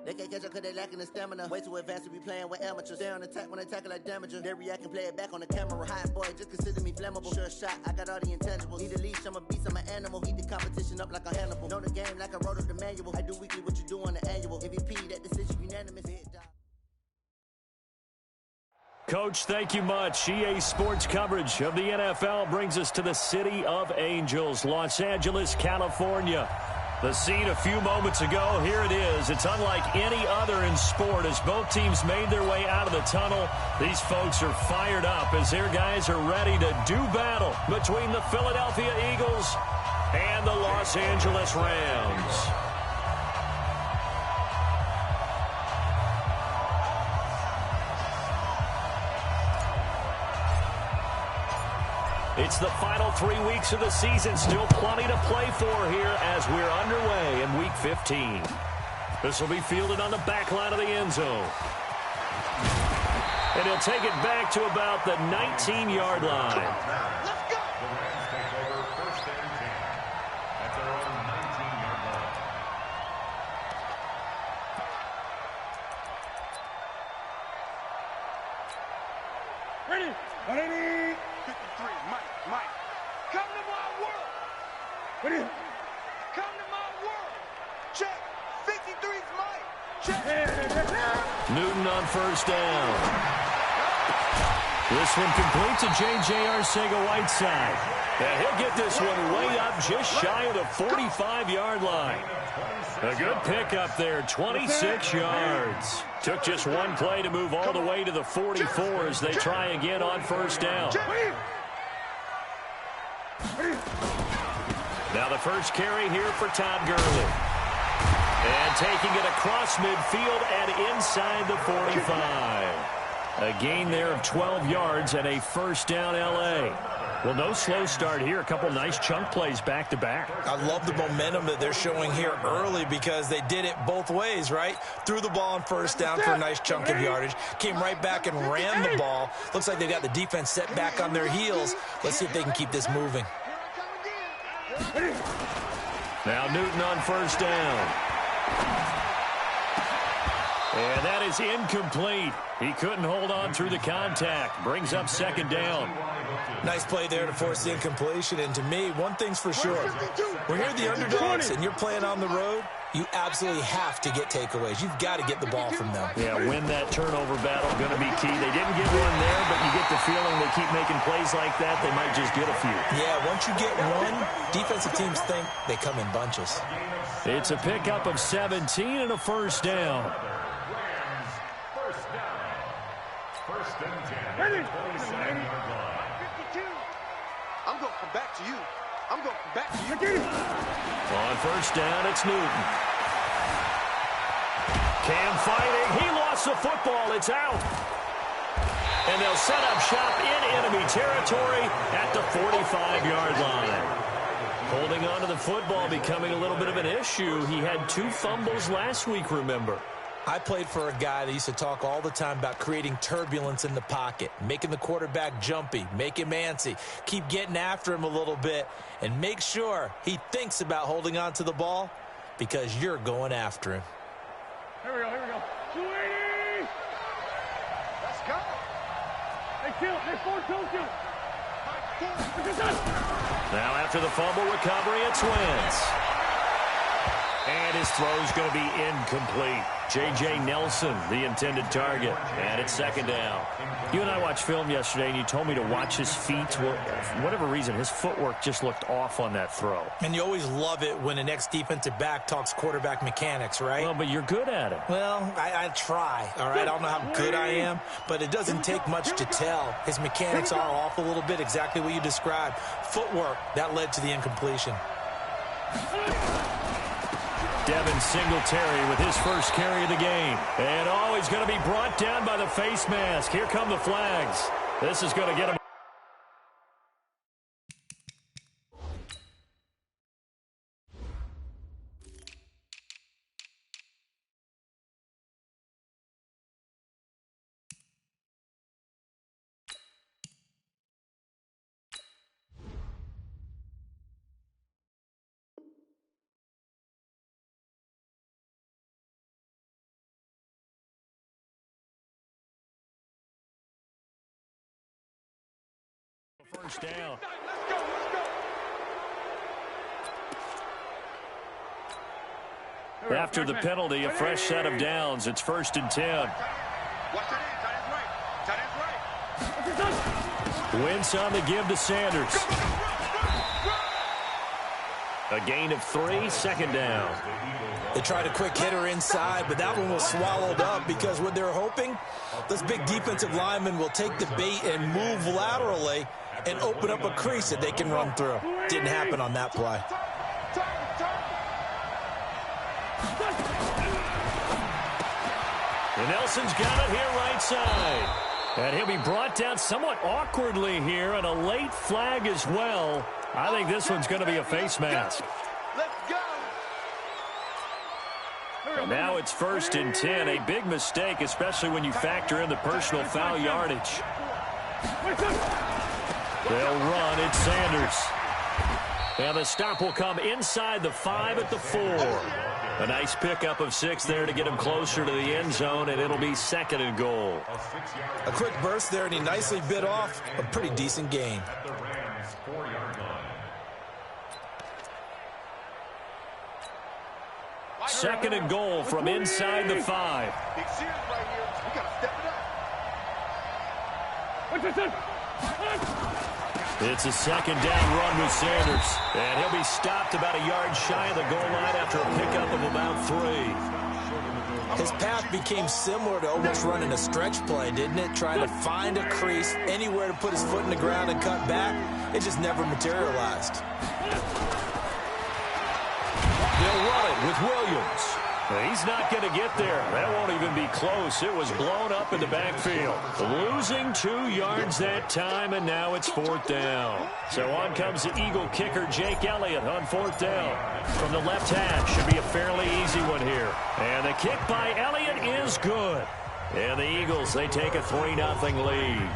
They can't catch up cause they lacking the stamina. Way too advanced to be playing with amateurs. Stay on attack when they tackle like damager. They react and play it back on the camera. Hot boy, just consider me flammable. Sure shot, I got all the intangibles. Need a leash, I'm a beast, I'm an animal. Heat the competition up like a Hannibal. Know the game like I wrote up the manual. I do weekly what you do on the annual. MVP, that decision unanimous. Hit job. Coach, thank you much. EA Sports coverage of the NFL brings us to the City of Angels, Los Angeles, California. The scene a few moments ago, here it is. It's unlike any other in sport as both teams made their way out of the tunnel. These folks are fired up as their guys are ready to do battle between the Philadelphia Eagles and the Los Angeles Rams. It's the final 3 weeks of the season. Still plenty to play for here as we're underway in Week 15. This will be fielded on the back line of the end zone. And he'll take it back to about the 19-yard line. Let's go! The Rams take over 1st and 10 at their own 19-yard line. Ready? Ready? 53, Mike. Come to my world. Ready? Come to my world. Check. 53's Mike. Check. Newton on 1st down. This one complete to J.J. Arcega-Whiteside. And he'll get this one way up just shy of the 45-yard line. A good pickup there, 26 yards. Took just one play to move all the way to the 44 as they try again on 1st down. Now the first carry here for Todd Gurley. And taking it across midfield and inside the 45. A gain there of 12 yards and a 1st down L.A. Well, no slow start here. A couple nice chunk plays back-to-back. I love the momentum that they're showing here early because they did it both ways, right? Threw the ball on 1st down for a nice chunk of yardage. Came right back and ran the ball. Looks like they've got the defense set back on their heels. Let's see if they can keep this moving. Now Newton on 1st down. And that is incomplete. He couldn't hold on through the contact. Brings up 2nd down. Nice play there to force the incompletion. And to me, one thing's for sure. When you're the underdogs and you're playing on the road, you absolutely have to get takeaways. You've got to get the ball from them. Yeah, win that turnover battle, going to be key. They didn't get one there, but you get the feeling they keep making plays like that, they might just get a few. Yeah, once you get one, defensive teams think they come in bunches. It's a pickup of 17 and a 1st down. First and 10. Ready? 27-yard line. 52. I'm going to come back to you. I'm going to come back to you. On 1st down, it's Newton. Cam fighting. He lost the football. It's out. And they'll set up shop in enemy territory at the 45-yard line. Holding on to the football becoming a little bit of an issue. He had 2 fumbles last week, remember. I played for a guy that used to talk all the time about creating turbulence in the pocket, making the quarterback jumpy, make him antsy, keep getting after him a little bit, and make sure he thinks about holding on to the ball because you're going after him. Here we go. 280. Let's go. Hey, kill. Hey, 4-2. Now after the fumble recovery, it's Wentz. And his throw's going to be incomplete. J.J. Nelson, the intended target. And it's 2nd down. You and I watched film yesterday, and you told me to watch his feet. Well, for whatever reason, his footwork just looked off on that throw. And you always love it when an ex-defensive back talks quarterback mechanics, right? Well, but you're good at it. Well, I try, all right? I don't know how good I am, but it doesn't take much to tell. His mechanics are off a little bit, exactly what you described. Footwork, that led to the incompletion. Devin Singletary with his first carry of the game. And he's going to be brought down by the face mask. Here come the flags. This is going to get him. first down. After the penalty, a fresh set of downs. It's 1st and 10. Wentz on the give to Sanders. A gain of 3, 2nd down. They tried a quick hitter inside, but that one was swallowed up because what they're hoping, this big defensive lineman will take the bait and move laterally and open up a crease that they can run through. Didn't happen on that play. And Nelson's got it here right side. And he'll be brought down somewhat awkwardly here, and a late flag as well. I think this one's going to be a face mask. Let's go. And now it's 1st and 10. A big mistake, especially when you factor in the personal foul yardage. They'll run. It's Sanders. And the stop will come inside the 5 at the 4. A nice pickup of 6 there to get him closer to the end zone, and it'll be 2nd and goal. A quick burst there, and he nicely bit off a pretty decent gain. 2nd and goal from inside the 5. Big series right here. We got to step it up. It's a 2nd down run with Sanders. And he'll be stopped about a yard shy of the goal line after a pickup of about 3. His path became similar to almost running a stretch play, didn't it? Trying to find a crease, anywhere to put his foot in the ground and cut back. It just never materialized. They'll run it with Williams. He's not going to get there. That won't even be close. It was blown up in the backfield. Losing 2 yards that time, and now it's 4th down. So on comes the Eagle kicker, Jake Elliott, on 4th down. From the left hash, should be a fairly easy one here. And the kick by Elliott is good. And the Eagles, they take a 3-0 lead.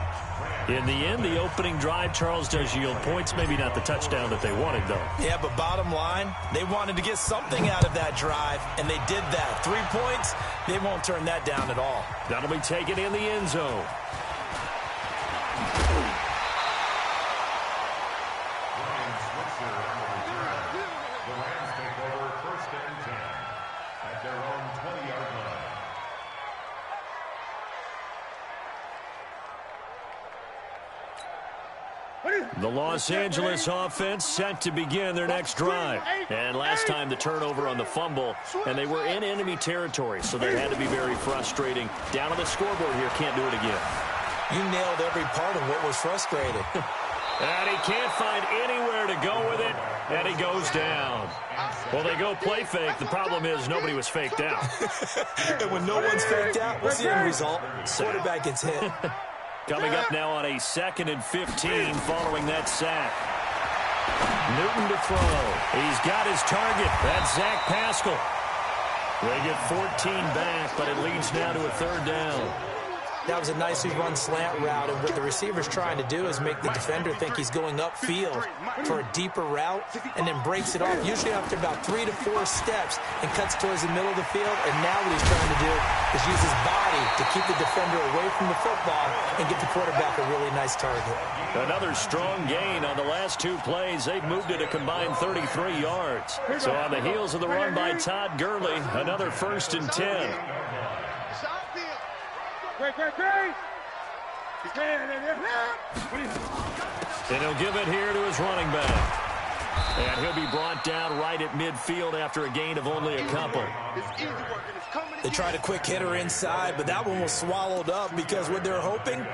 In the end, the opening drive, Charles, does yield points. Maybe not the touchdown that they wanted, though. Yeah, but bottom line, they wanted to get something out of that drive, and they did that. 3 points, they won't turn that down at all. That'll be taken in the end zone. The Rams take over 1st and 10 at their own 20-yard line. The Los Angeles offense set to begin their next drive. And last time the turnover on the fumble, and they were in enemy territory, so that had to be very frustrating. Down on the scoreboard here, can't do it again. You nailed every part of what was frustrating. And he can't find anywhere to go with it, and he goes down. Well, they go play fake. The problem is nobody was faked out. And when no one's faked out, what's the end result? Quarterback gets hit. Coming up now on a 2nd and 15 following that sack. Newton to throw. He's got his target. That's Zach Pascal. They get 14 back, but it leads now to a 3rd down. That was a nicely run slant route, and what the receiver's trying to do is make the defender think he's going upfield for a deeper route, and then breaks it off, usually after about 3 to 4 steps, and cuts towards the middle of the field. And now what he's trying to do is use his body to keep the defender away from the football and get the quarterback a really nice target. Another strong gain on the last 2 plays. They've moved it a combined 33 yards. So on the heels of the run by Todd Gurley, another 1st and 10. Great. And he'll give it here to his running back. And he'll be brought down right at midfield after a gain of only a couple. They tried a quick hitter inside, but that one was swallowed up because what they're hoping,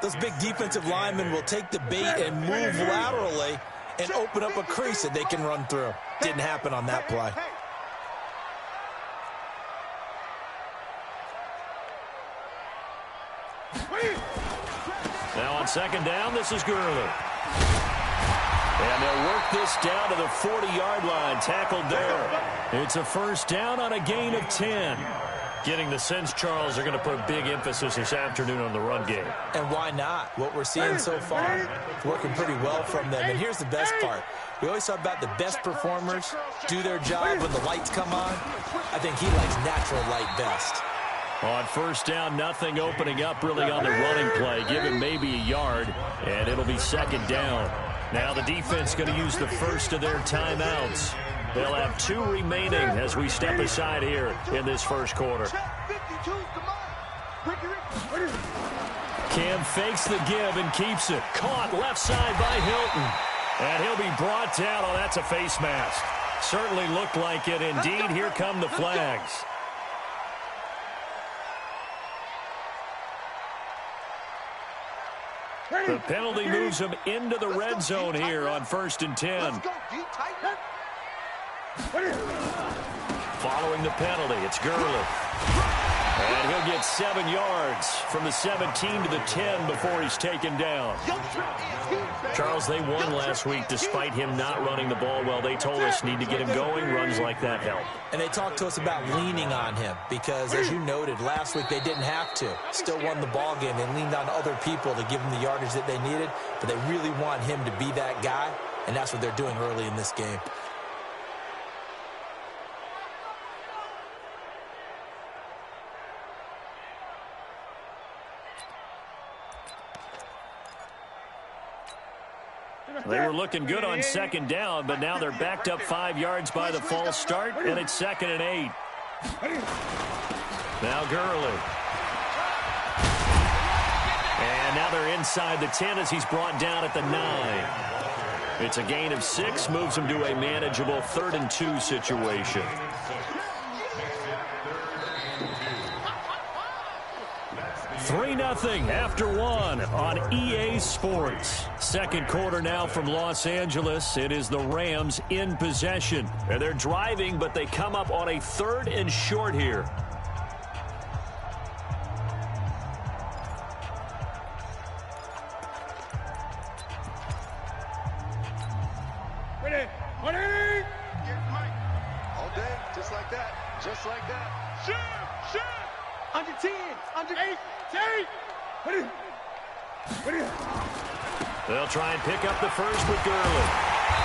those big defensive linemen will take the bait and move laterally and open up a crease that they can run through. Didn't happen on that play. Now on 2nd down, this is Gurley. And they'll work this down to the 40-yard line. Tackled there. It's a 1st down on a gain of 10. Getting the sense, Charles, they're going to put a big emphasis this afternoon on the run game. And why not? What we're seeing so far, working pretty well from them. And here's the best part. We always talk about the best performers do their job when the lights come on. I think he likes natural light best. On first down, nothing opening up really on the running play. Give him maybe a yard, and it'll be second down. Now the defense going to use the first of their timeouts. They'll have 2 remaining as we step aside here in this first quarter. Cam fakes the give and keeps it. Caught left side by Hilton. And he'll be brought down. Oh, that's a face mask. Certainly looked like it. Indeed, here come the flags. The penalty moves him into the red zone here on 1st and 10. Following the penalty, it's Gurley. And he'll get 7 yards from the 17 to the 10 before he's taken down. Charles, they won last week despite him not running the ball well. They told us need to get him going. Runs like that help. And they talked to us about leaning on him because, as you noted, last week they didn't have to. Still won the ball game. They leaned on other people to give them the yardage that they needed, but they really want him to be that guy, and that's what they're doing early in this game. They were looking good on second down, but now they're backed up 5 yards by the false start, and it's 2nd and 8. Now Gurley. And now they're inside the 10 as he's brought down at the 9. It's a gain of 6, moves him to a manageable 3rd and 2 situation. 3-0 after 1 on EA Sports. Second quarter now from Los Angeles. It is the Rams in possession. And they're driving, but they come up on a 3rd and short here. Ready. All day, just like that. Just like that. Shoot. Under 10. Under 8. They'll try and pick up the first with Gurley.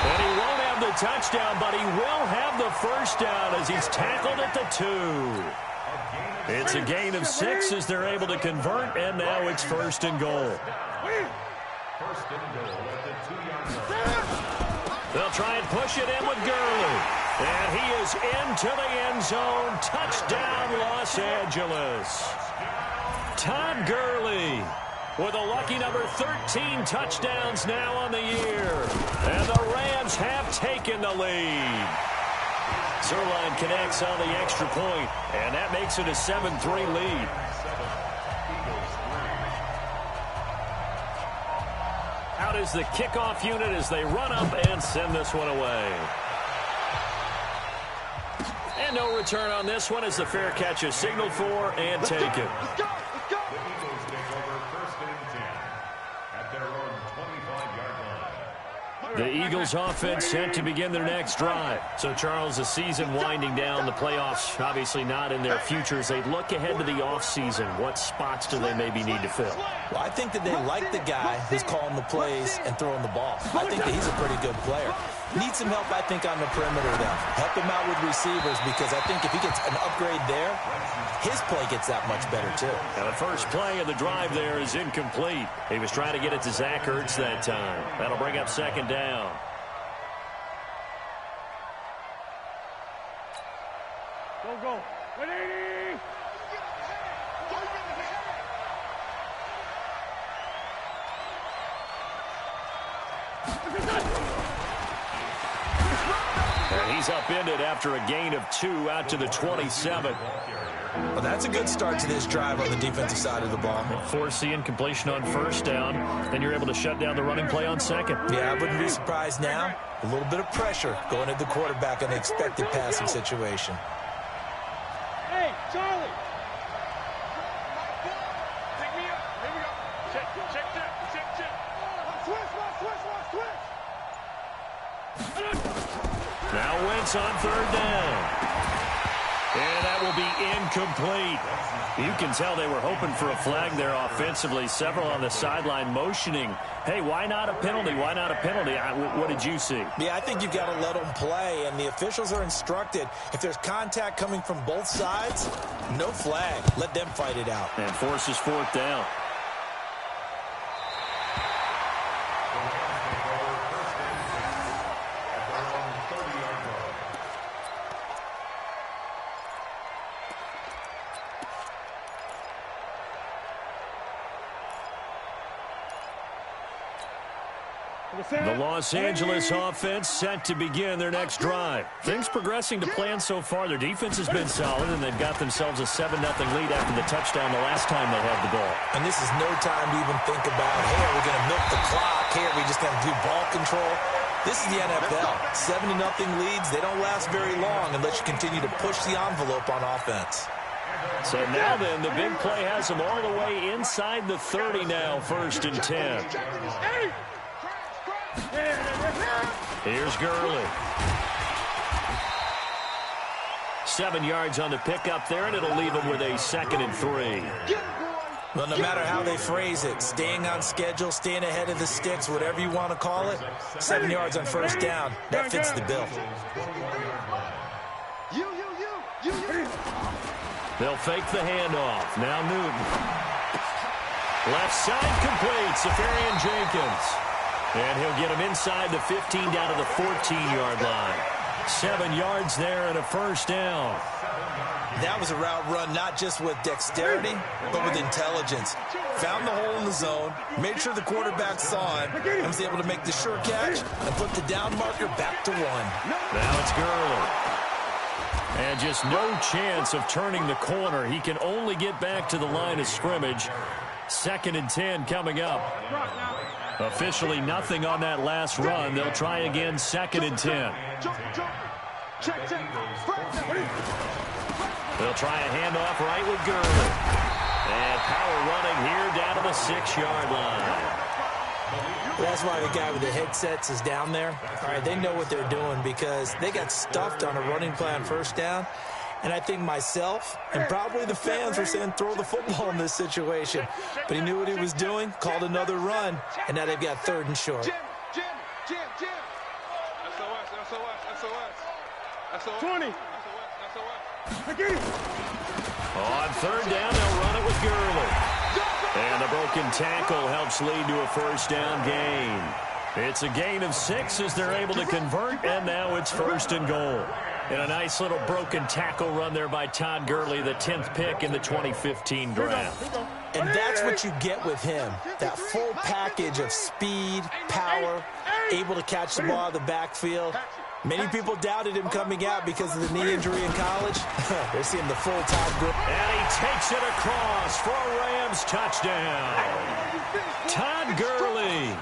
And he won't have the touchdown, but he will have the first down as he's tackled at the 2. It's a gain of 6 as they're able to convert, and now it's 1st and goal. First and goal at the 2-yard line. They'll try and push it in with Gurley. And he is into the end zone. Touchdown, Los Angeles. Todd Gurley with a lucky number 13 touchdowns now on the year. And the Rams have taken the lead. Zerline connects on the extra point, and that makes it a 7-3 lead. Out is the kickoff unit as they run up and send this one away. And no return on this one as the fair catch is signaled for and taken. The Eagles offense set to begin their next drive. So, Charles, the season winding down, the playoffs obviously not in their futures. They look ahead to the offseason. What spots do they maybe need to fill? Well, I think that they like the guy who's calling the plays and throwing the ball. I think that he's a pretty good player. Needs some help, I think, on the perimeter, though. Help him out with receivers because I think if he gets an upgrade there, his play gets that much better, too. Now, the first play of the drive there is incomplete. He was trying to get it to Zach Ertz that time. That'll bring up 2nd down. Go. 180. And he's upended after a gain of 2 out to the 27. Well, that's a good start to this drive on the defensive side of the ball. Force the incompletion on first down. Then you're able to shut down the running play on second. Yeah, I wouldn't be surprised now. A little bit of pressure going at the quarterback in the expected passing situation. Hey, Charlie. Pick me up. Here we go. Check. Switch. Now Wentz on 3rd down. And that will be incomplete. You can tell they were hoping for a flag there offensively. Several on the sideline motioning, hey, why not a penalty? Why not a penalty? What did you see? Yeah, I think you've got to let them play, and the officials are instructed, if there's contact coming from both sides, no flag. Let them fight it out. And forces fourth down. The Los Angeles offense set to begin their next drive. Things progressing to plan so far. Their defense has been solid, and they've got themselves a 7-0 lead after the touchdown the last time they had the ball. And this is no time to even think about, hey, are we going to milk the clock? Hey, are we just going to do ball control? This is the NFL. 7-0 leads, they don't last very long unless you continue to push the envelope on offense. So now then, the big play has them all the way inside the 30 now, 1st and 10. Here's Gurley. 7 yards on the pickup there, and it'll leave him with a 2nd and 3. Well, no matter how they phrase it, staying on schedule, staying ahead of the sticks, whatever you want to call it, 7 yards on 1st down, that fits the bill. They'll fake the handoff. Now Newton. Left side complete. Safarian Jenkins. And he'll get him inside the 15 down to the 14-yard line. 7 yards there and a 1st down. That was a route run not just with dexterity, but with intelligence. Found the hole in the zone, made sure the quarterback saw him, and was able to make the sure catch and put the down marker back to 1. Now it's Gurley. And just no chance of turning the corner. He can only get back to the line of scrimmage. 2nd and 10 coming up. Officially nothing on that last run. They'll try again, 2nd and 10. They'll try a handoff right with Gurley. And power running here down to the 6-yard line. That's why the guy with the headsets is down there. All right, they know what they're doing because they got stuffed on a running play on 1st down. And I think myself and probably the fans were saying throw the football in this situation. But he knew what he was doing, called another run, and now they've got 3rd and short. Jim. SOS. 20. On 3rd down, they'll run it with Gurley. And the broken tackle helps lead to a 1st down gain. It's a gain of 6 as they're able to convert, and now it's 1st and goal. And a nice little broken tackle run there by Todd Gurley, the 10th pick in the 2015 draft. And that's what you get with him, that full package of speed, power, able to catch the ball out of the backfield. Many people doubted him coming out because of the knee injury in college. They're seeing the full Todd Gurley. And he takes it across for a Rams touchdown. Todd Gurley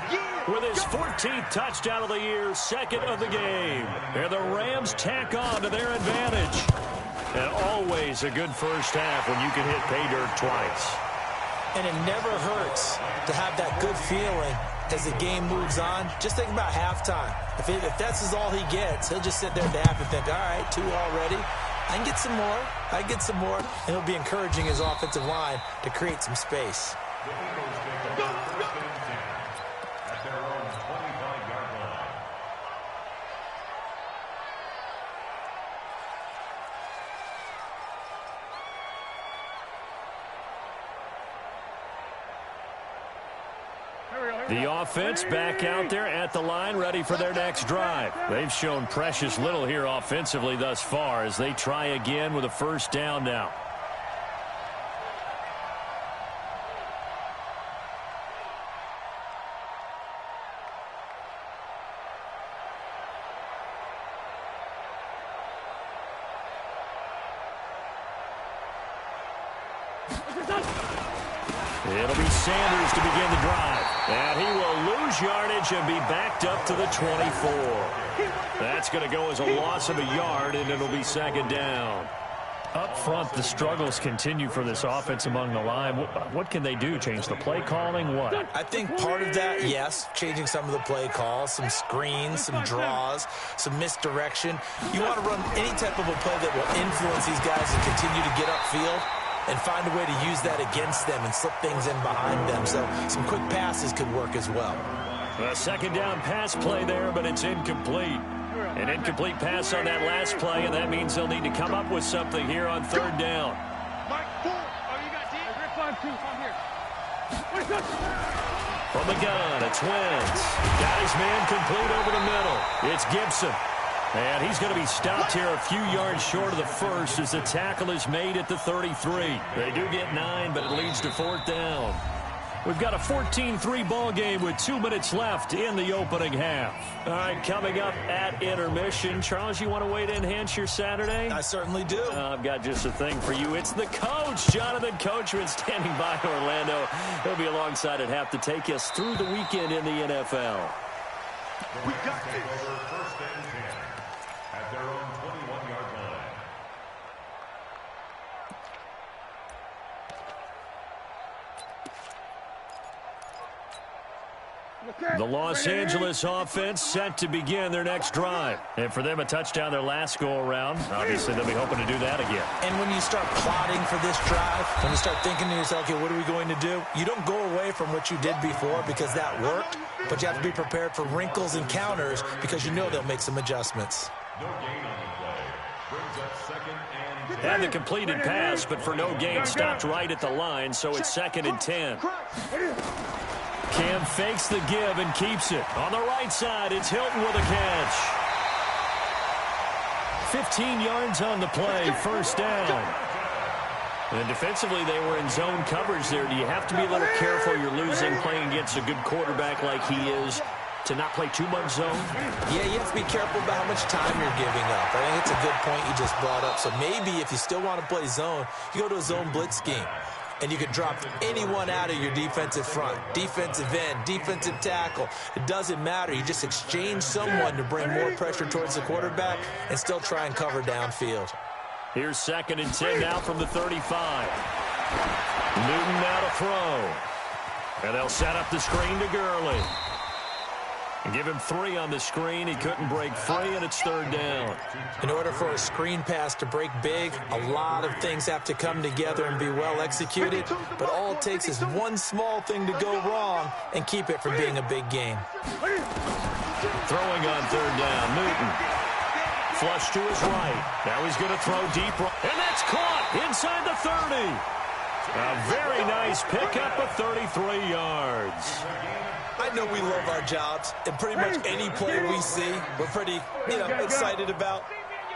with his 14th touchdown of the year, 2nd of the game. And the Rams tack on to their advantage. And always a good first half when you can hit pay dirt twice. And it never hurts to have that good feeling as the game moves on. Just think about halftime. If that's all he gets, he'll just sit there at the half and think, all right, 2 already. I can get some more. I can get some more. And he'll be encouraging his offensive line to create some space. The offense back out there at the line, ready for their next drive. They've shown precious little here offensively thus far as they try again with a 1st down now. It'll be Sanders to begin the drive. And he will lose yardage and be backed up to the 24. That's going to go as a loss of a yard, and it'll be 2nd down. Up front, the struggles continue for this offense among the line. What can they do? Change the play calling? What? I think part of that, yes, changing some of the play calls, some screens, some draws, some misdirection. You want to run any type of a play that will influence these guys and continue to get upfield and find a way to use that against them and slip things in behind them. So some quick passes could work as well. A second down pass play there, but it's incomplete. An incomplete pass on that last play, and that means they'll need to come up with something here on third down. From the gun, it's Wentz. Got his man complete over the middle. It's Gibson. And he's going to be stopped here a few yards short of the first as the tackle is made at the 33. They do get 9, but it leads to fourth down. We've got a 14-3 ball game with 2 minutes left in the opening half. All right, coming up at intermission. Charles, you want to wait to enhance your Saturday? I certainly do. I've got just a thing for you. It's the coach, Jonathan Coachman, standing by Orlando. He'll be alongside at half to take us through the weekend in the NFL. We got this. First and 10 at their own 21-yard line. The Los Angeles offense set to begin their next drive. And for them, a touchdown their last go-around. Obviously, they'll be hoping to do that again. And when you start plotting for this drive, when you start thinking to yourself, okay, what are we going to do? You don't go away from what you did before because that worked, but you have to be prepared for wrinkles and counters because you know they'll make some adjustments. No gain on the play. Brings up second and 10. Had the completed pass, but for no gain, stopped right at the line, so it's second and 10. Cam fakes the give and keeps it. On the right side, it's Hilton with a catch. 15 yards on the play, first down. And defensively, they were in zone coverage there. Do you have to be a little careful? You're losing playing against a good quarterback like he is to not play too much zone? Yeah, you have to be careful about how much time you're giving up. I think it's a good point you just brought up. So maybe if you still want to play zone, you go to a zone blitz scheme. And you can drop anyone out of your defensive front, defensive end, defensive tackle. It doesn't matter. You just exchange someone to bring more pressure towards the quarterback and still try and cover downfield. Here's second and 10 now from the 35. Newton now to throw. And they'll set up the screen to Gurley. And give him 3 on the screen. He couldn't break free, and it's third down. In order for a screen pass to break big, a lot of things have to come together and be well executed. But all it takes is one small thing to go wrong and keep it from being a big game. Throwing on third down, Newton. Flush to his right. Now he's going to throw deep. And that's caught inside the 30. A very nice pickup of 33 yards. I know we love our jobs, and pretty much any play we see, we're pretty, excited about.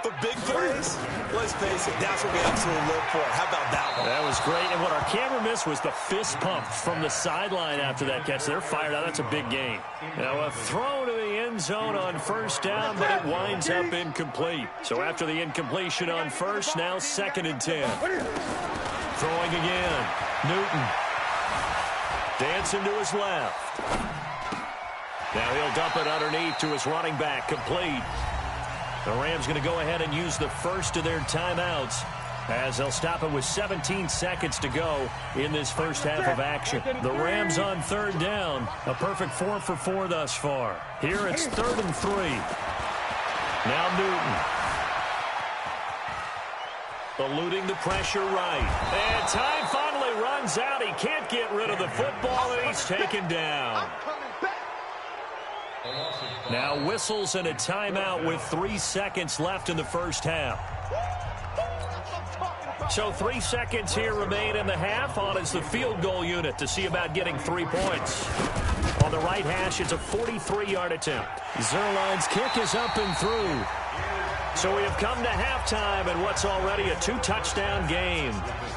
But big plays, let's face it, that's what we absolutely live for. How about that one? That was great, and what our camera missed was the fist pump from the sideline after that catch. They're fired out. That's a big gain. Now a throw to the end zone on first down, but it winds up incomplete. So after the incompletion on first, now second and 10. Throwing again, Newton. Dancing to his left. Now he'll dump it underneath to his running back, complete. The Rams going to go ahead and use the first of their timeouts as they'll stop it with 17 seconds to go in this first half of action. The Rams on third down, a perfect 4 for 4 thus far. Here it's 3rd and 3. Now Newton. Eluding the pressure right. And time finally runs out. He can't get rid of the football, and he's taken down. Now whistles and a timeout with 3 seconds left in the first half. So 3 seconds here remain in the half. On is the field goal unit to see about getting 3 points. On the right hash, it's a 43-yard attempt. Zerline's kick is up and through. So we have come to halftime in what's already a 2-touchdown game.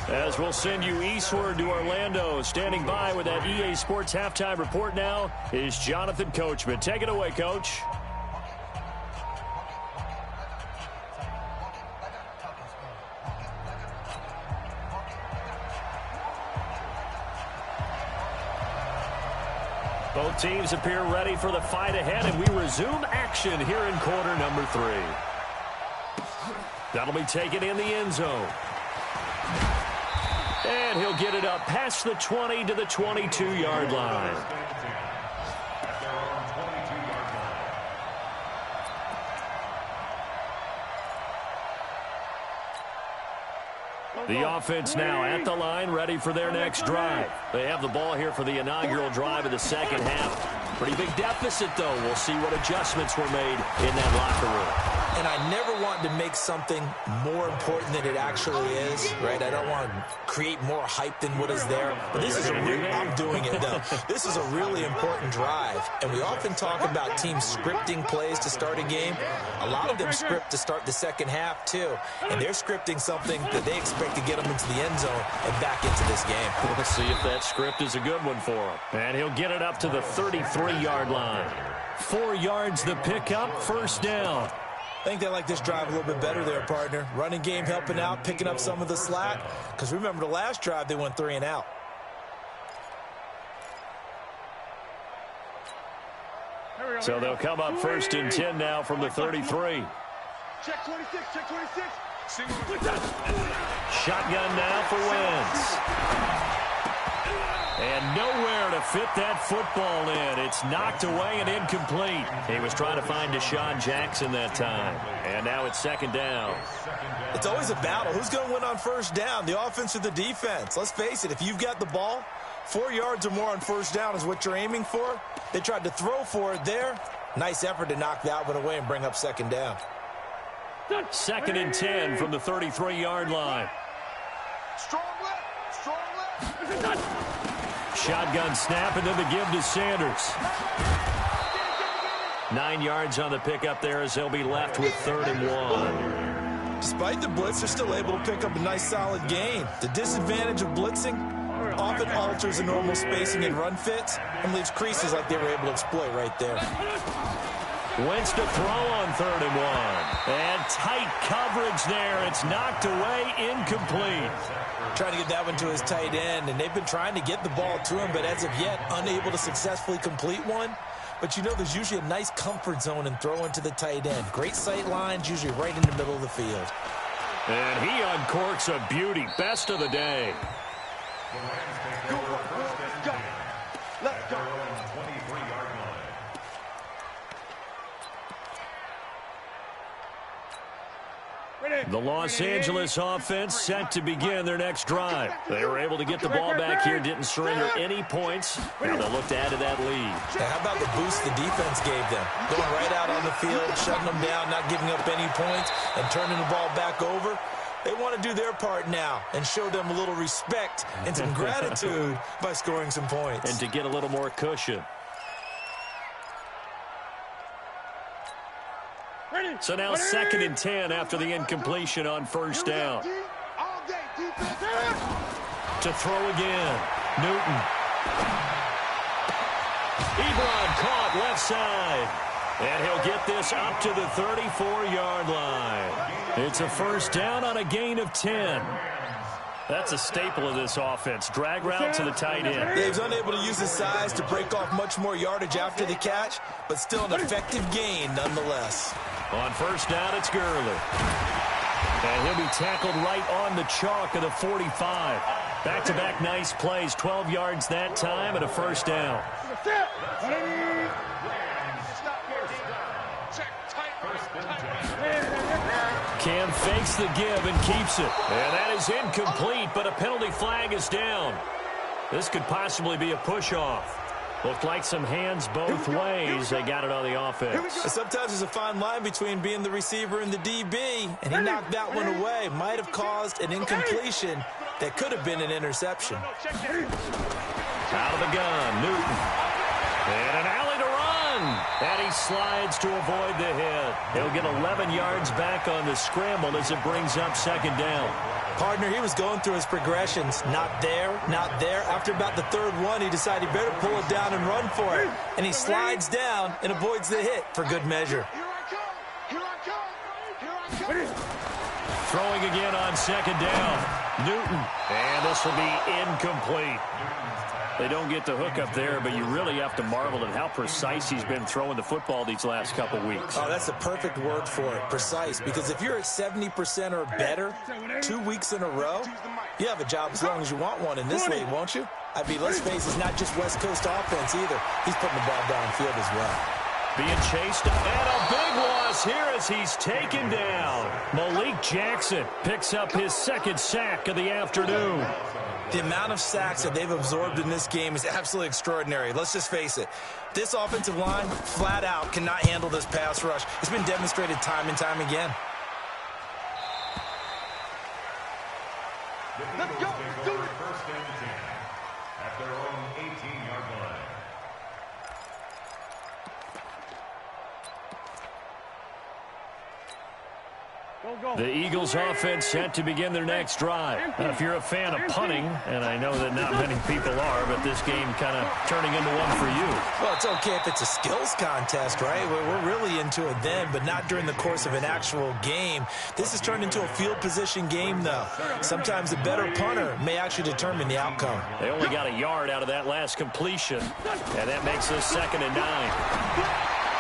As we'll send you eastward to Orlando. Standing by with that EA Sports halftime report now is Jonathan Coachman. Take it away, Coach. Both teams appear ready for the fight ahead, and we resume action here in quarter number 3. That'll be taken in the end zone. And he'll get it up past the 20 to the 22-yard line. The offense now at the line, ready for their next drive. They have the ball here for the inaugural drive of the second half. Pretty big deficit, though. We'll see what adjustments were made in that locker room. And I never want to make something more important than it actually is, right? I don't want to create more hype than what is there. But this is I'm doing it, though. This is a really important drive. And we often talk about teams scripting plays to start a game. A lot of them script to start the second half, too. And they're scripting something that they expect to get them into the end zone and back into this game. We'll see if that script is a good one for him. And he'll get it up to the 33-yard line. 4 yards the pickup, first down. I think they like this drive a little bit better there, partner. Running game helping out, picking up some of the slack. Because remember, the last drive, they went 3 and out. So they'll come up first and 10 now from the 33. Check 26, check 26. Shotgun now for Wentz. And nowhere to fit that football in. It's knocked away and incomplete. He was trying to find Deshaun Jackson that time. And now it's second down. It's always a battle. Who's going to win on first down, the offense or the defense? Let's face it, if you've got the ball, 4 yards or more on first down is what you're aiming for. They tried to throw for it there. Nice effort to knock that one away and bring up second down. Second and 10 from the 33-yard line. Strong left. Shotgun snap, and then the give to Sanders. 9 yards on the pickup there as they'll be left with 3rd and 1. Despite the blitz, they're still able to pick up a nice solid gain. The disadvantage of blitzing often alters the normal spacing and run fits and leaves creases like they were able to exploit right there. Wentz to throw on 3rd and 1. And tight coverage there. It's knocked away, incomplete. Trying to get that one to his tight end, and they've been trying to get the ball to him, but as of yet, unable to successfully complete one. But you know there's usually a nice comfort zone in throwing to the tight end. Great sight lines, usually right in the middle of the field. And he uncorks a beauty. Best of the day. Go. Let's go. The Los Angeles offense set to begin their next drive. They were able to get the ball back here, didn't surrender any points. Now they'll look to add to that lead. Now, how about the boost the defense gave them? Going right out on the field, shutting them down, not giving up any points, and turning the ball back over. They want to do their part now and show them a little respect and some gratitude by scoring some points. And to get a little more cushion. So now 2nd and 10 after the incompletion on first down. To throw again. Newton. Ebron caught left side. And he'll get this up to the 34-yard line. It's a first down on a gain of 10. That's a staple of this offense. Drag route to the tight end. Yeah, he's unable to use his size to break off much more yardage after the catch, but still an effective gain nonetheless. On first down, it's Gurley. And he'll be tackled right on the chalk of the 45. Back-to-back nice plays. 12 yards that time and a first down. Cam fakes the give and keeps it. And that is incomplete, but a penalty flag is down. This could possibly be a push-off. Looked like some hands both ways. They got it on the offense. Sometimes there's a fine line between being the receiver and the DB, and he knocked that one away. Might have caused an incompletion that could have been an interception. Out of the gun, Newton. And an alley to run. And he slides to avoid the hit. He'll get 11 yards back on the scramble as it brings up second down. Partner, he was going through his progressions. Not there, not there. After about the third one, he decided he better pull it down and run for it. And he slides down and avoids the hit for good measure. Throwing again on second down. Newton. And this will be incomplete. They don't get the hook up there, but you really have to marvel at how precise he's been throwing the football these last couple weeks. Oh, that's the perfect word for it, precise. Because if you're at 70% or better 2 weeks in a row, you have a job as long as you want one in this league, won't you? I mean, let's face it, it's not just West Coast offense either. He's putting the ball downfield as well. Being chased, and a big loss here as he's taken down. Malik Jackson picks up his second sack of the afternoon. The amount of sacks that they've absorbed in this game is absolutely extraordinary. Let's just face it. This offensive line, flat out, cannot handle this pass rush. It's been demonstrated time and time again. Let's go. Do it. First and 10 at their own 18-yard line. The Eagles offense set to begin their next drive. If you're a fan of punting, and I know that not many people are, but this game kind of turning into one for you. Well, it's okay if it's a skills contest, right? We're really into it then, but not during the course of an actual game. This has turned into a field position game, though. Sometimes the better punter may actually determine the outcome. They only got a yard out of that last completion, and that makes us 2nd and 9.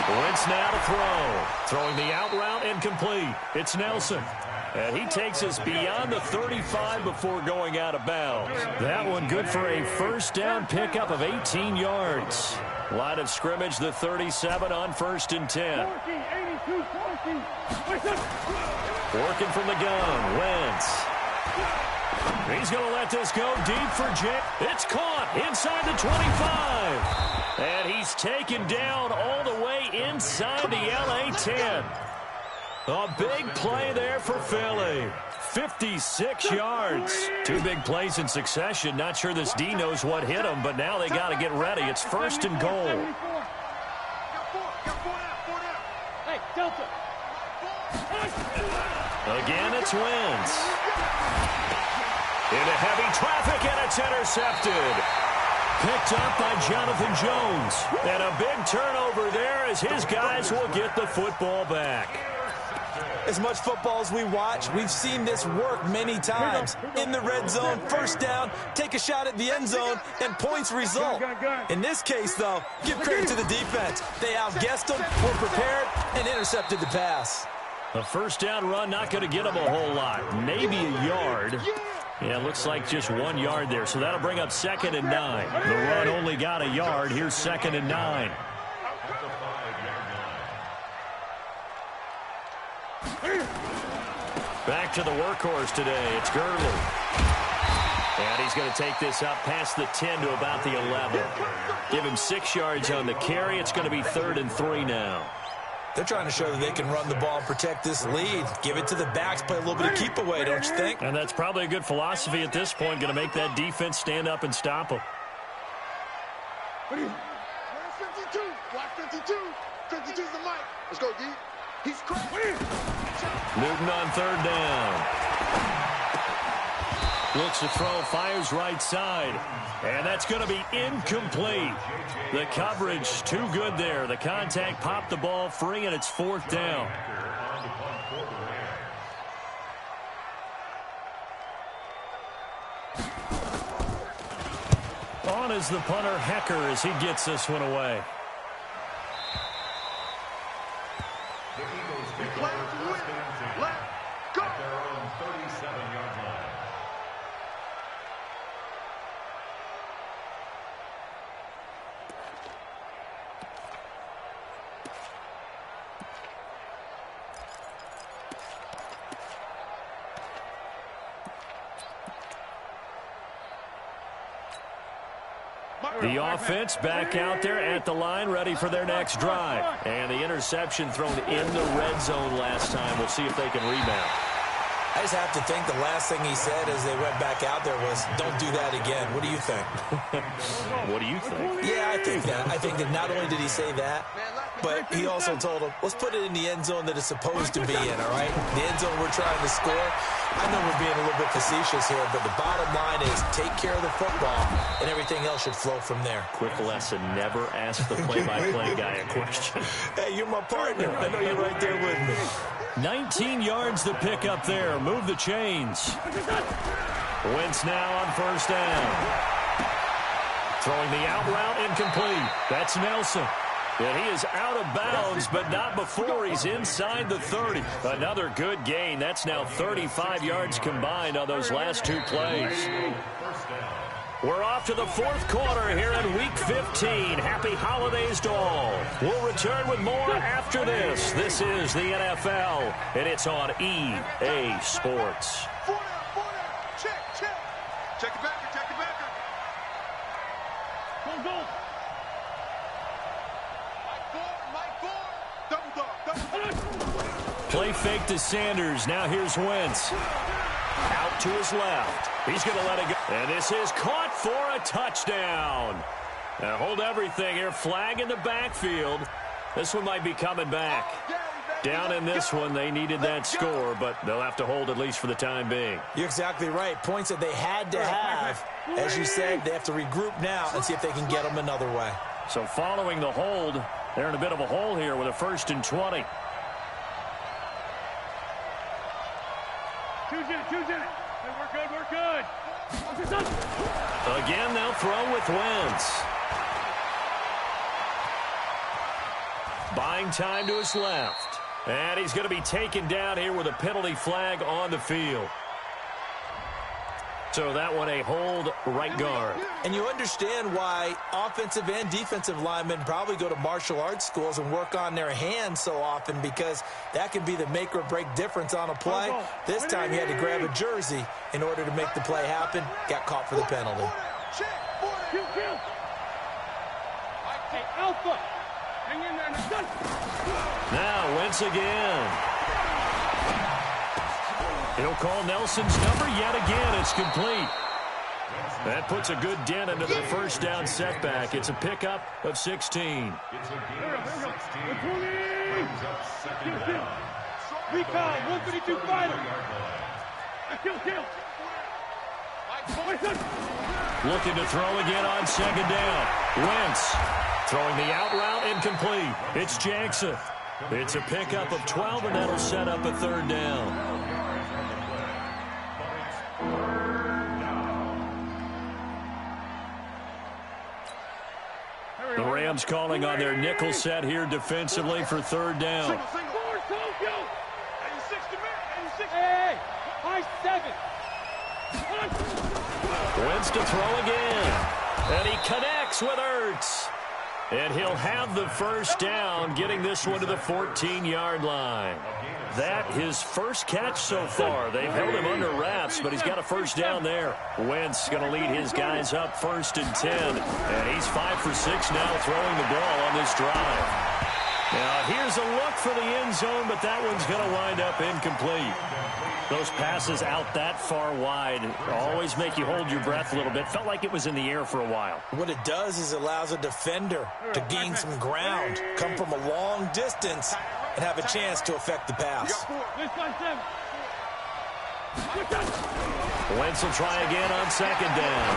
Wentz now to throw. Throwing the out route incomplete. It's Nelson. And he takes us beyond the 35 before going out of bounds. That one good for a first down pickup of 18 yards. Line of scrimmage, the 37 on 1st and 10. Working from the gun, Wentz. He's going to let this go deep for Jay. It's caught inside the 25. And he's taken down all the way inside the LA 10. A big play there for Philly. 56 yards. 2 big plays in succession. Not sure this D knows what hit him, but now they got to get ready. It's 1st and goal. Hey, Delta. Again, it's Wentz. Into heavy traffic, and it's intercepted. Picked up by Jonathan Jones. And a big turnover there as his guys will get the football back. As much football as we watch, we've seen this work many times. In the red zone, first down, take a shot at the end zone, and points result. In this case, though, give credit to the defense. They outguessed them, were prepared, and intercepted the pass. A first down run not going to get them a whole lot. Maybe a yard. Yeah, looks like just 1 yard there, so that'll bring up 2nd and 9. The run only got a yard. Here's 2nd and 9. Back to the workhorse today. It's Gurley. And he's going to take this up past the 10 to about the 11. Give him 6 yards on the carry. It's going to be 3rd and 3 now. They're trying to show that they can run the ball and protect this lead. Give it to the backs, play a little bit of keep away, don't you think? And that's probably a good philosophy at this point, going to make that defense stand up and stop them. Watch 52. Watch 52. 52's the mic. Let's go, D. He's crazy. Newton on 3rd down. Looks to throw, fires right side. And that's going to be incomplete. The coverage too good there. The contact popped the ball free, and it's 4th down. On is the punter, Hecker, as he gets this one away. The Eagles take over 1st and 10 at their own 37-yard line. The offense back out there at the line, ready for their next drive. And the interception thrown in the red zone last time. We'll see if they can rebound. I just have to think the last thing he said as they went back out there was, don't do that again. What do you think? What do you think? Yeah, I think that. I think that not only did he say that, but he also told him, let's put it in the end zone that it's supposed to be in, all right? The end zone we're trying to score. I know we're being a little bit facetious here, but the bottom line is take care of the football, and everything else should flow from there. Quick lesson, never ask the play-by-play guy a question. Hey, you're my partner. I know you're right there with me. 19 yards to pick up there. Move the chains. Wentz now on first down. Throwing the out route incomplete. That's Nelson. And he is out of bounds, but not before he's inside the 30. Another good gain. That's now 35 yards combined on those last two plays. We're off to the fourth quarter here in Week 15. Happy holidays to all. We'll return with more after this. This is the NFL, and it's on EA Sports. Check it back, check it back. Go. Play fake to Sanders. Now here's Wentz. Out to his left. He's going to let it go. And this is caught for a touchdown. Now hold everything here. Flag in the backfield. This one might be coming back. Down in this one, they needed that score, but they'll have to hold at least for the time being. You're exactly right. Points that they had to have. As you said, they have to regroup now and see if they can get them another way. So following the hold, they're in a bit of a hole here with a 1st and 20. Choose it. Hey, we're good. Again, they'll throw with Wentz. Buying time to his left. And he's going to be taken down here with a penalty flag on the field. So that one a hold right guard. And you understand why offensive and defensive linemen probably go to martial arts schools and work on their hands so often, because that can be the make or break difference on a play. This time he had to grab a jersey in order to make the play happen. Got caught for the penalty. Kill. Hey, Alpha. Hang in there. Now Wentz again. He'll call Nelson's number yet again. It's complete. That puts a good dent into their first down setback. It's a pickup of 16. It's a gain of 16. Brings up second Kill. down. Recon, 152 fighter. Kill. Looking to throw again on second down. Wentz throwing the out route incomplete. It's Jackson. It's a pickup of 12, and that'll set up a 3rd down. The Rams calling on their nickel set here defensively for 3rd down. Hey, high 7. Wentz to throw again. And he connects with Ertz. And he'll have the first down, getting this one to the 14-yard line. That his first catch so far. They've held him under wraps, but he's got a first down there. Wentz going to lead his guys up 1st and 10. And he's 5 for 6 now throwing the ball on this drive. Now here's a look for the end zone, but that one's going to wind up incomplete. Those passes out that far wide always make you hold your breath a little bit. Felt like it was in the air for a while. What it does is it allows a defender to gain some ground, come from a long distance, and have a chance to affect the pass. Wentz will try again on 2nd down.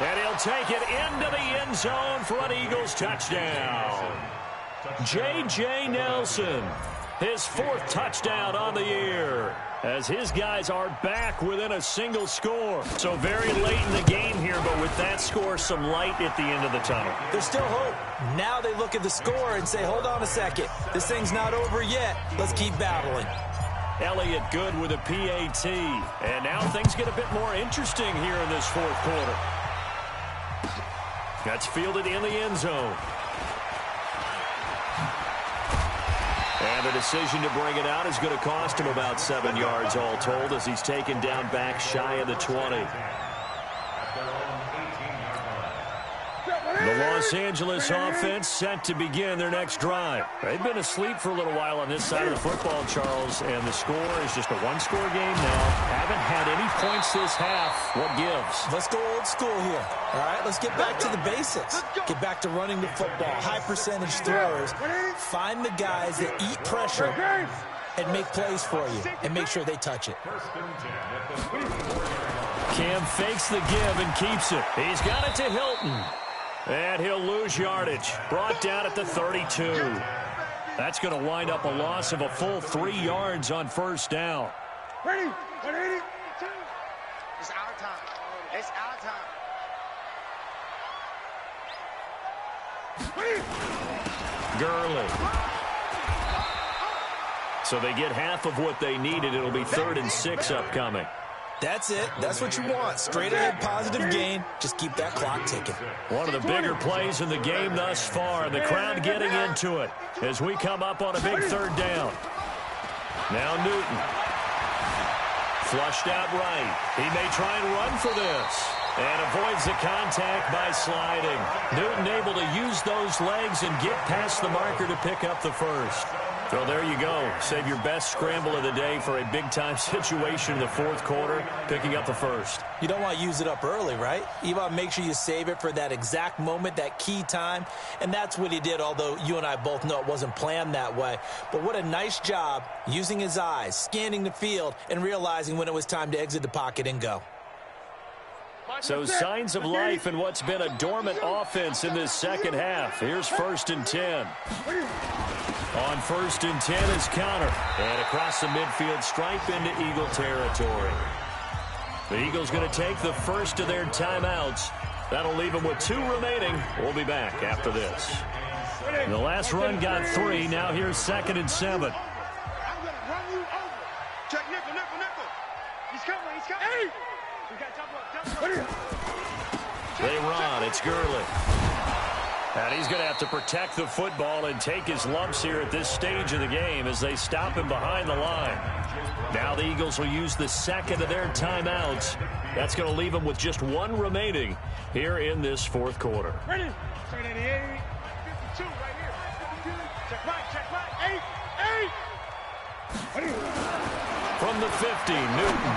And he'll take it into the end zone for an Eagles touchdown. J.J. Nelson, his 4th touchdown on the year, as his guys are back within a single score. So very late in the game here, but with that score, some light at the end of the tunnel. There's still hope. Now they look at the score and say, hold on a second. This thing's not over yet. Let's keep battling. Elliott good with a PAT. And now things get a bit more interesting here in this 4th quarter. That's fielded in the end zone. And the decision to bring it out is going to cost him about 7 yards all told, as he's taken down back shy of the 20. The Los Angeles offense set to begin their next drive. They've been asleep for a little while on this side of the football, Charles, and the score is just a one-score game now. Haven't had any points this half. What gives? Let's go old school here. All right, let's get back to the basics. Get back to running the football, high-percentage throws. Find the guys that eat pressure and make plays for you, and make sure they touch it. Cam fakes the give and keeps it. He's got it to Hilton. And he'll lose yardage. Brought down at the 32. That's going to wind up a loss of a full 3 yards on 1st down. Ready? It's our time. It's our time. Gurley. So they get half of what they needed. It'll be 3rd and 6 upcoming. That's it. That's what you want. Straight ahead positive gain. Just keep that clock ticking. One of the bigger plays in the game thus far, and the crowd getting into it as we come up on a big 3rd down. Now Newton. Flushed out right. He may try and run for this. And avoids the contact by sliding. Newton able to use those legs and get past the marker to pick up the first. So there you go. Save your best scramble of the day for a big-time situation in the 4th quarter, picking up the first. You don't want to use it up early, right? You want to make sure you save it for that exact moment, that key time. And that's what he did, although you and I both know it wasn't planned that way. But what a nice job using his eyes, scanning the field, and realizing when it was time to exit the pocket and go. So signs of life in what's been a dormant offense in this second half. Here's 1st and 10. On 1st and 10 is Connor. And across the midfield stripe into Eagle territory. The Eagles going to take the first of their timeouts. That'll leave them with 2 remaining. We'll be back after this. The last run got 3. Now here's 2nd and 7. I'm going to run you over. Check nickel. He's coming. Hey! We got double. They run. It's Gurley. And he's going to have to protect the football and take his lumps here at this stage of the game as they stop him behind the line. Now the Eagles will use the 2nd of their timeouts. That's going to leave them with just 1 remaining here in this 4th quarter. Ready? 88, 52 right here. 52. Check right. 8. From the 50, Newton.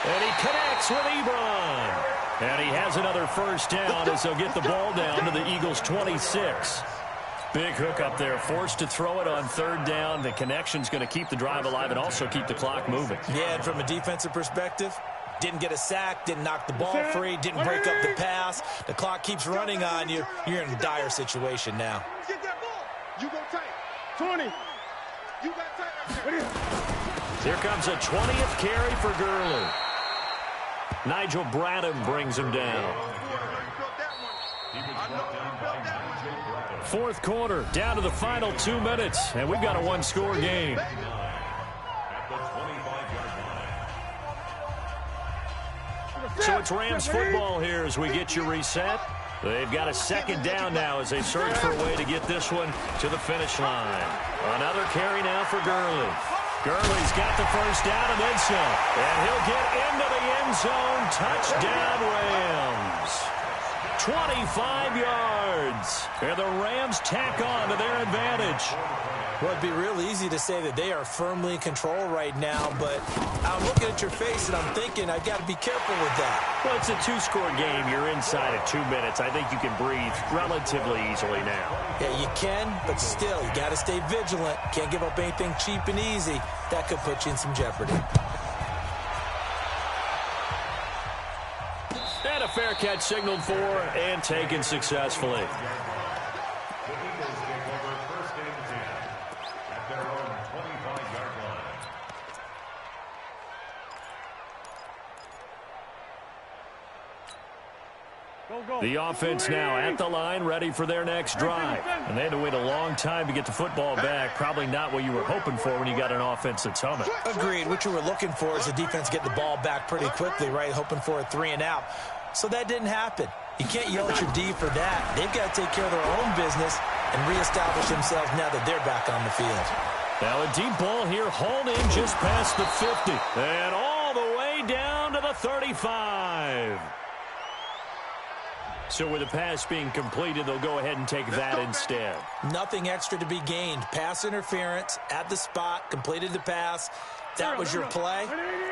And he connects with Ebron. And he has another first down as they'll get the ball down to the Eagles' 26. Big hook up there, forced to throw it on 3rd down. The connection's going to keep the drive alive and also keep the clock moving. Yeah, and from a defensive perspective, didn't get a sack, didn't knock the ball free, didn't break up the pass. The clock keeps running on you. You're in a dire situation now. Get that ball. You go tight. 20. You got tight up there. Here comes a 20th carry for Gurley. Nigel Bradham brings him down. 4th quarter, down to the final 2 minutes, and we've got a 1-score game. So it's Rams football here as we get you reset. They've got a 2nd down now as they search for a way to get this one to the finish line. Another carry now for Gurley. Gurley's got the first down and then some. And he'll get into the end zone. Touchdown, Rams. 25 yards. And the Rams tack on to their advantage. Well, it'd be real easy to say that they are firmly in control right now, but I'm looking at your face and I'm thinking I've got to be careful with that. Well, it's a 2-score game. You're inside of 2 minutes. I think you can breathe relatively easily now. Yeah, you can, but still, you got to stay vigilant. Can't give up anything cheap and easy. That could put you in some jeopardy. And a fair catch signaled for and taken successfully. The offense now at the line, ready for their next drive. And they had to wait a long time to get the football back. Probably not what you were hoping for when you got an offense that's humming. Agreed. What you were looking for is the defense get the ball back pretty quickly, right? Hoping for a 3 and out. So that didn't happen. You can't yell at your D for that. They've got to take care of their own business and reestablish themselves now that they're back on the field. Now a deep ball here, hauled in just past the 50. And all the way down to the 35. So with the pass being completed, they'll go ahead and take that instead. Nothing extra to be gained. Pass interference at the spot, completed the pass. That was your play,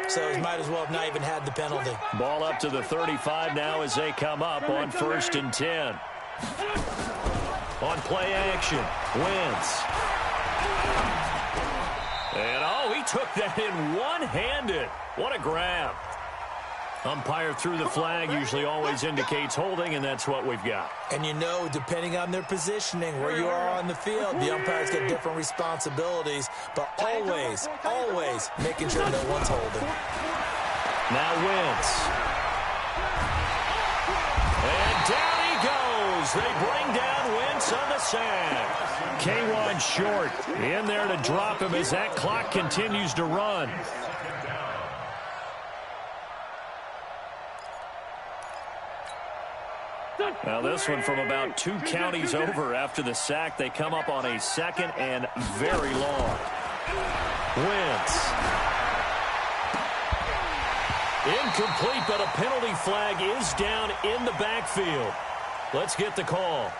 so you might as well have not even had the penalty. Ball up to the 35 now as they come up on 1st and 10. On play action, Wentz. And oh, he took that in one-handed. What a grab. Umpire threw the flag, usually always indicates holding, and that's what we've got. And you know, depending on their positioning, where you are on the field, the umpires get different responsibilities, but always, always making sure no one's holding. Now Wentz. And down he goes. They bring down Wentz on the sack. K-1 short in there to drop him as that clock continues to run. Now this one from about 2 counties over after the sack. They come up on a 2nd and very long. Wentz. Incomplete, but a penalty flag is down in the backfield. Let's get the call.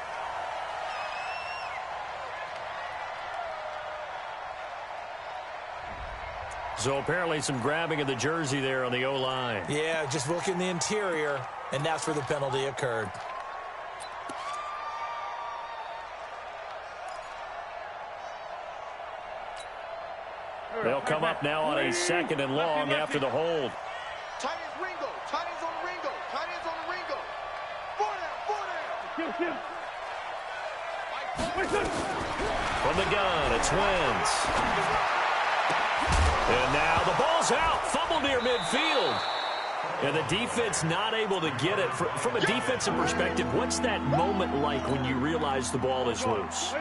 So apparently some grabbing of the jersey there on the O-line. Yeah, just looking the interior, and that's where the penalty occurred. They'll come up now on a 2nd and long after the hold. Tight ends Ringo. Tight ends on the Ringo. Tight ends on the Ringo. 4 down. 4 down. From the gun, it's Wentz. And now the ball's out. Fumble near midfield. And the defense not able to get it. From a defensive perspective, what's that moment like when you realize the ball is loose?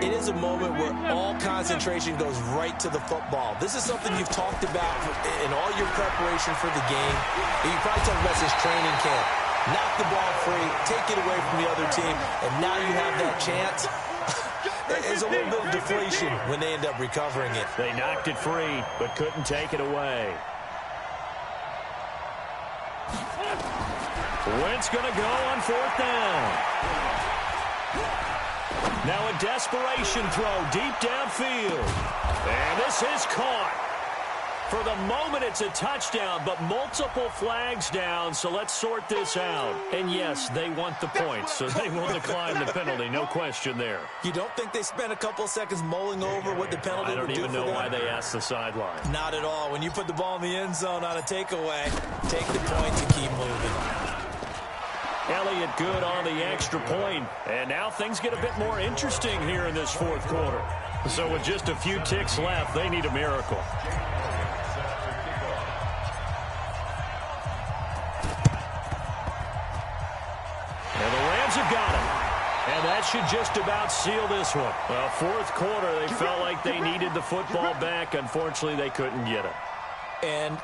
It is a moment where all concentration goes right to the football. This is something you've talked about in all your preparation for the game. And you probably talked about this training camp. Knock the ball free, take it away from the other team, and now you have that chance. There's a little bit of deflation when they end up recovering it. They knocked it free, but couldn't take it away. Wentz going to go on 4th down. Now a desperation throw deep downfield. And this is caught. For the moment, it's a touchdown, but multiple flags down, so let's sort this out. And yes, they want the points, so they will decline the penalty, no question there. You don't think they spent a couple seconds mulling over what the penalty would do for them? I don't even know why they asked the sideline. Not at all. When you put the ball in the end zone on a takeaway, take the points and keep moving. Elliott good on the extra point. And now things get a bit more interesting here in this 4th quarter. So with just a few ticks left, they need a miracle. And the Rams have got it. And that should just about seal this one. Well, 4th quarter, they felt like they needed the football back. Unfortunately, they couldn't get it. And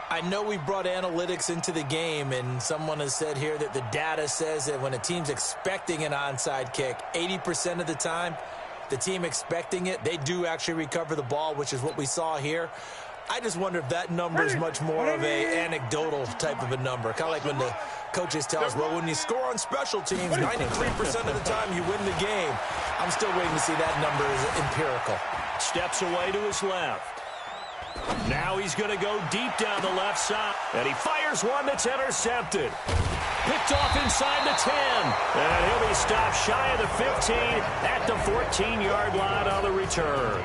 I know we brought analytics into the game, and someone has said here that the data says that when a team's expecting an onside kick, 80% of the time, the team expecting it, they do actually recover the ball, which is what we saw here. I just wonder if that number is much more of a anecdotal type of a number. Kind of like when the coaches tell us, well, when you score on special teams, 93% of the time you win the game. I'm still waiting to see that number is empirical. Steps away to his left. Now he's going to go deep down the left side. And he fires one that's intercepted. Picked off inside the 10. And he'll be stopped shy of the 15 at the 14-yard line on the return.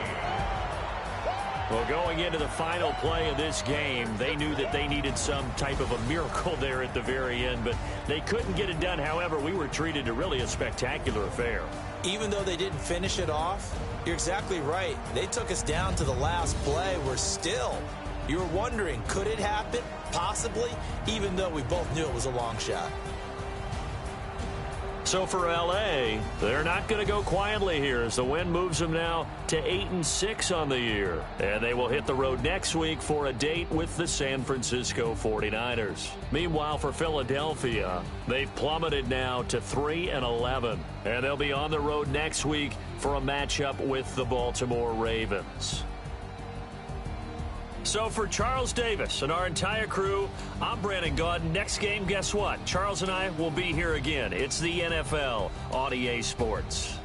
Well, going into the final play of this game, they knew that they needed some type of a miracle there at the very end, but they couldn't get it done. However, we were treated to really a spectacular affair. Even though they didn't finish it off, you're exactly right. They took us down to the last play. We're still, you were wondering, could it happen? Possibly, even though we both knew it was a long shot. So for L.A., they're not going to go quietly here as the win moves them now to 8-6 on the year. And they will hit the road next week for a date with the San Francisco 49ers. Meanwhile, for Philadelphia, they've plummeted now to 3-11. And they'll be on the road next week for a matchup with the Baltimore Ravens. So for Charles Davis and our entire crew, I'm Brandon Gaudin. Next game, guess what? Charles and I will be here again. It's the NFL on EA Sports.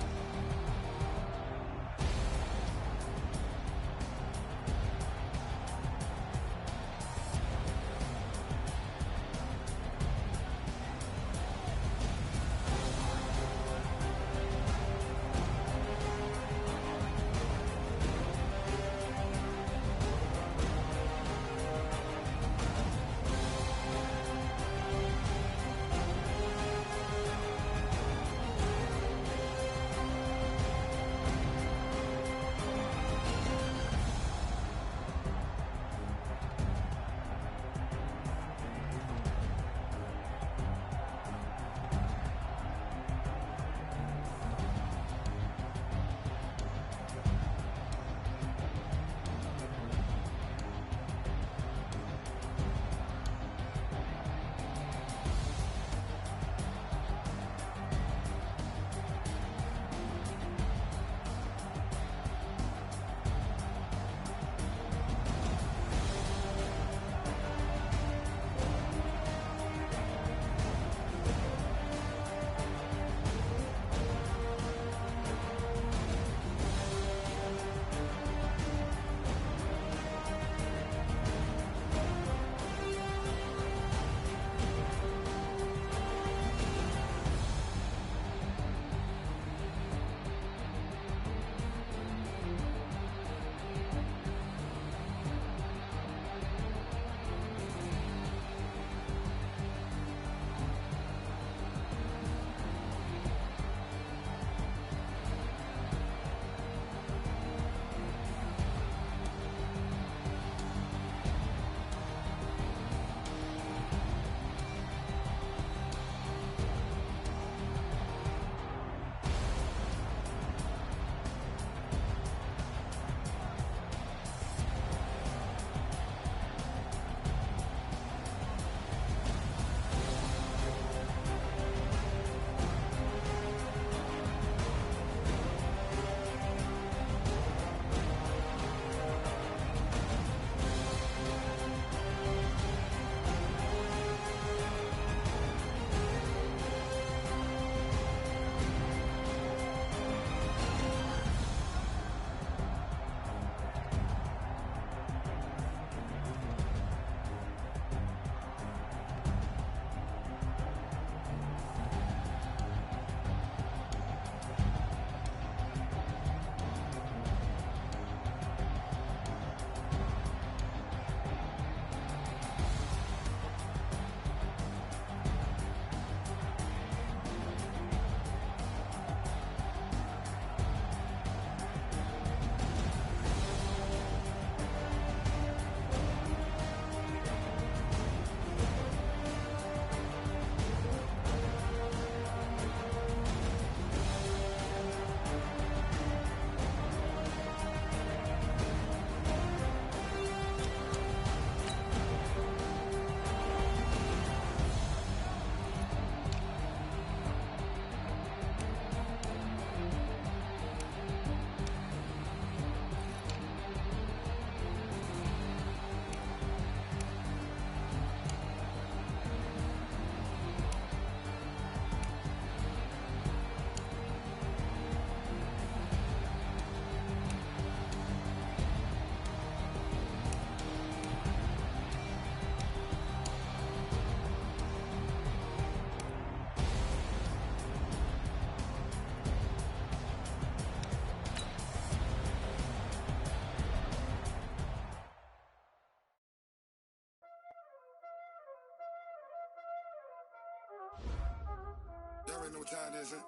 already know what time it is, huh?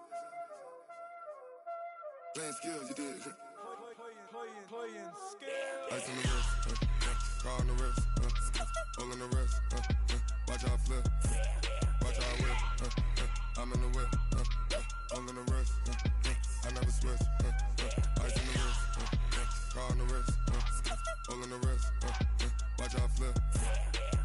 Playing skills, you did, huh? Playing skills. Ice on the wrist, car on the wrist, hole in the wrist, watch how I flip, watch how I whip, I'm in the whip, hole in the wrist, I never switch, ice on the wrist, car on the wrist, hole in the wrist, watch how I flip.